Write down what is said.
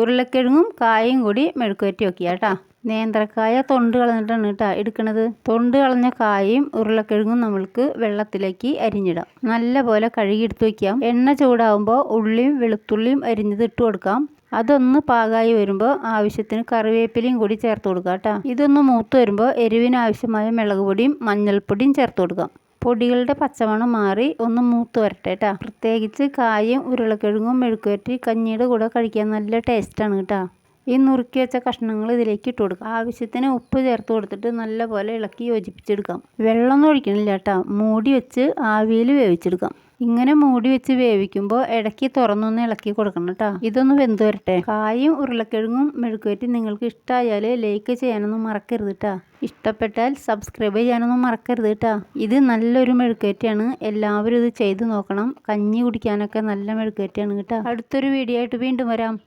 ഉരുളക്കിഴങ്ങും കായും കൂടി മെഴുക്കുവരട്ടി വെക്കുക കേട്ടോ. നേന്ത്രക്കായ തൊണ്ട് കളഞ്ഞിട്ടാണ് കേട്ടോ എടുക്കുന്നത്. തൊണ്ട് കളഞ്ഞ കായും ഉരുളക്കിഴങ്ങും നമ്മൾക്ക് വെള്ളത്തിലേക്ക് അരിഞ്ഞിടാം. നല്ല പോലെ കഴുകി എടുത്ത് വയ്ക്കാം. എണ്ണ ചൂടാവുമ്പോൾ ഉള്ളിയും വെളുത്തുള്ളിയും അരിഞ്ഞത് ഇട്ട് കൊടുക്കാം. അതൊന്ന് പാകമായി വരുമ്പോൾ ആവശ്യത്തിന് കറിവേപ്പിലയും കൂടി ചേർത്ത് കൊടുക്കാം കേട്ടോ. ഇതൊന്ന് മൂത്ത് വരുമ്പോൾ എരിവിനാവശ്യമായ മുളക് പൊടിയും മഞ്ഞൾപ്പൊടിയും ചേർത്ത് കൊടുക്കാം. പൊടികളുടെ പച്ചമണം മാറി ഒന്ന് മൂത്ത് വരട്ടെ കേട്ടോ. പ്രത്യേകിച്ച് കായും ഉരുളക്കിഴങ്ങും മെഴുക്കുവരട്ടി കഞ്ഞിയുടെ കൂടെ കഴിക്കാൻ നല്ല ടേസ്റ്റാണ് കേട്ടോ. ഈ നുറുക്കി വെച്ച കഷ്ണങ്ങൾ ഇതിലേക്ക് ഇട്ട് കൊടുക്കുക. ആവശ്യത്തിന് ഉപ്പ് ചേർത്ത് കൊടുത്തിട്ട് നല്ലപോലെ ഇളക്കി യോജിപ്പിച്ചെടുക്കാം. വെള്ളമൊന്നും ഒഴിക്കണില്ല കേട്ടോ. മൂടി വെച്ച് ആവിയിൽ വേവിച്ചെടുക്കാം. ഇങ്ങനെ മൂടി വെച്ച് വേവിക്കുമ്പോൾ ഇടയ്ക്ക് തുറന്നൊന്ന് ഇളക്കി കൊടുക്കണം കേട്ടോ. ഇതൊന്ന് വെന്ത് വരട്ടെ. കായും ഉരുളക്കിഴങ്ങും മെഴുക്കുവരട്ടി നിങ്ങൾക്ക് ഇഷ്ടമായാൽ ലൈക്ക് ചെയ്യാനൊന്നും മറക്കരുത് കേട്ടോ. ഇഷ്ടപ്പെട്ടാൽ സബ്സ്ക്രൈബ് ചെയ്യാനൊന്നും മറക്കരുത് കേട്ടോ. ഇത് നല്ലൊരു മെഴുക്കുവരട്ടിയാണ്. എല്ലാവരും ഇത് ചെയ്ത് നോക്കണം. കഞ്ഞി കുടിക്കാനൊക്കെ നല്ല മെഴുക്കുവരട്ടിയാണ് കേട്ടോ. അടുത്തൊരു വീഡിയോ ആയിട്ട് വീണ്ടും വരാം.